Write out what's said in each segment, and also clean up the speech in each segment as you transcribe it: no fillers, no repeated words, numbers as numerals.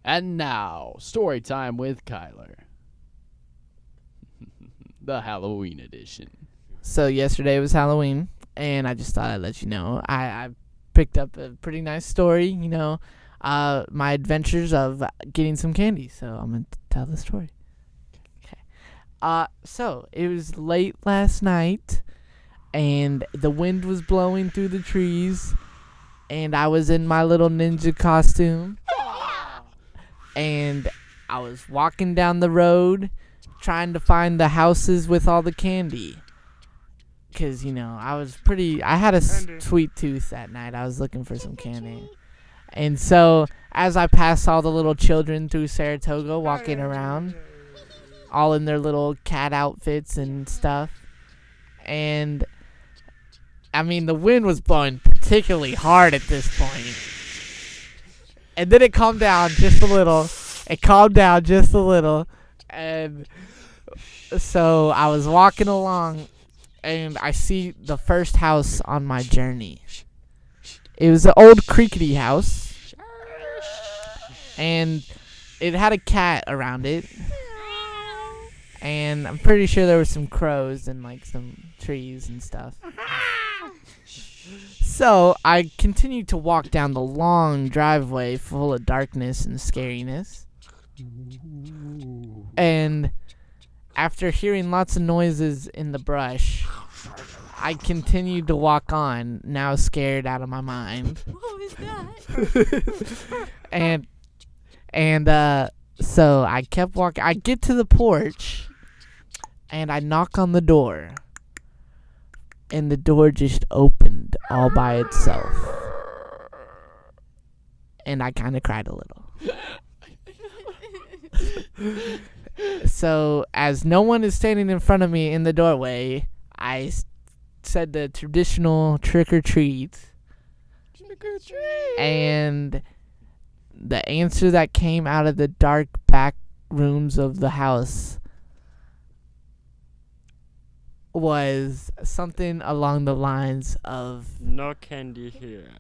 And now, story time with Kyler. The Halloween edition. So yesterday was Halloween, and I just thought I'd let you know. I picked up a pretty nice story, my adventures of getting some candy. So I'm going to tell the story. Okay. So it was late last night, and the wind was blowing through the trees, and I was in my little ninja costume, and I was walking down the road trying to find the houses with all the candy. Because, I had a sweet tooth that night. I was looking for some candy. And so, as I passed all the little children through Saratoga walking around, all in their little cat outfits and stuff. And, the wind was blowing particularly hard at this point. And then it calmed down just a little. And so, I was walking along, and I see the first house on my journey. It was an old crickety house, and it had a cat around it, and I'm pretty sure there were some crows and some trees and stuff. So I continued to walk down the long driveway full of darkness and scariness, and after hearing lots of noises in the brush, I continued to walk on, now scared out of my mind. What was that? So I kept walking. I get to the porch, and I knock on the door, and the door just opened all by itself, and I kind of cried a little. So, as no one is standing in front of me in the doorway, I said the traditional trick or treat. Trick or treat. And the answer that came out of the dark back rooms of the house was something along the lines of, "No candy here."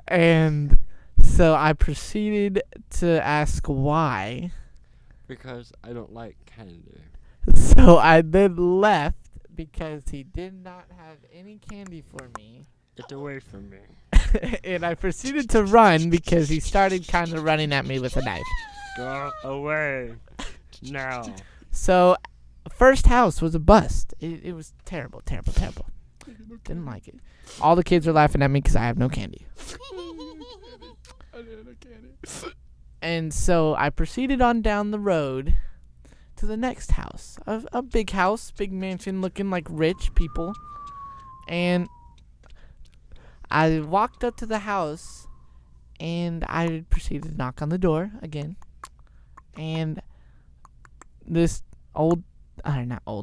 and so I proceeded to ask why. Because I don't like candy. So I then left because he did not have any candy for me. Get away from me. And I proceeded to run because he started kind of running at me with a knife. Go away. Now. So, first house was a bust. It was terrible. Didn't like it. All the kids are laughing at me because I have no candy. And so I proceeded on down the road to the next house. A big house, big mansion looking like rich people. And I walked up to the house, and I proceeded to knock on the door again. And this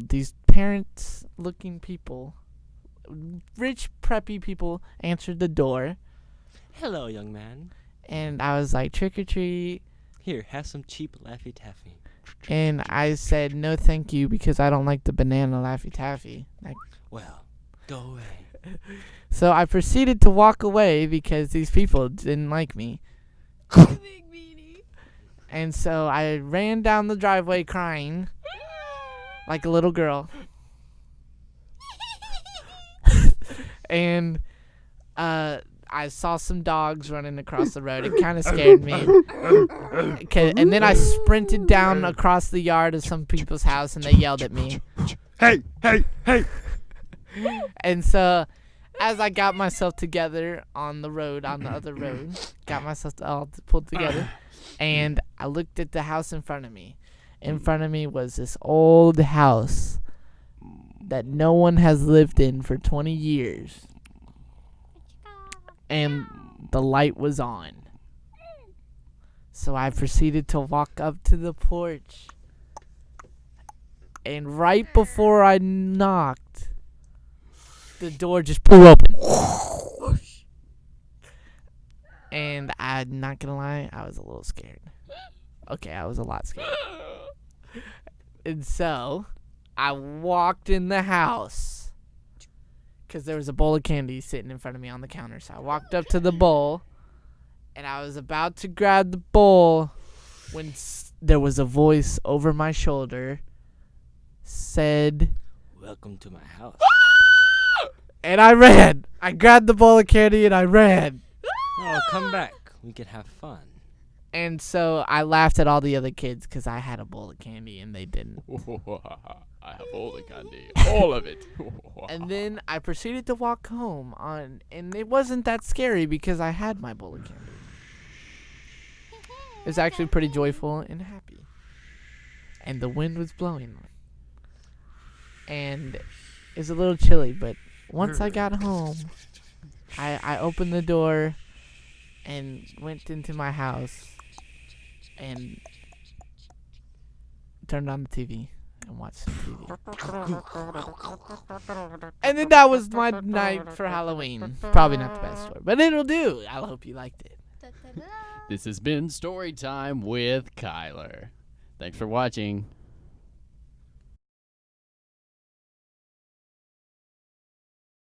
these parents looking people, rich preppy people, answered the door. Hello, young man. And I was like, trick or treat. Here, have some cheap Laffy Taffy. And I said, no thank you, because I don't like the banana Laffy Taffy. Well, go away. So I proceeded to walk away because these people didn't like me. Big meanie. And so I ran down the driveway crying like a little girl. And I saw some dogs running across the road. It kind of scared me. And then I sprinted down across the yard of some people's house, and they yelled at me. Hey! And so, as I got myself together on the other road, got myself all pulled together, and I looked at the house in front of me. In front of me was this old house that no one has lived in for 20 years. And the light was on. So I proceeded to walk up to the porch. And right before I knocked, the door just blew open. And I'm not gonna lie, I was a little scared. Okay, I was a lot scared. And so, I walked in the house, because there was a bowl of candy sitting in front of me on the counter. So I walked up to the bowl, and I was about to grab the bowl when there was a voice over my shoulder said, Welcome to my house. and I ran. I grabbed the bowl of candy and I ran. Oh, come back. We can have fun. And so I laughed at all the other kids because I had a bowl of candy and they didn't. I have all the candy. All of it. And then I proceeded to walk home and it wasn't that scary because I had my bowl of candy. It was actually pretty joyful and happy. And the wind was blowing. And it was a little chilly, but once I got home, I opened the door and went into my house and turned on the TV and watched some TV. And then that was my night for Halloween. Probably not the best story, but it'll do. I hope you liked it. This has been Story Time with Kyler. Thanks for watching.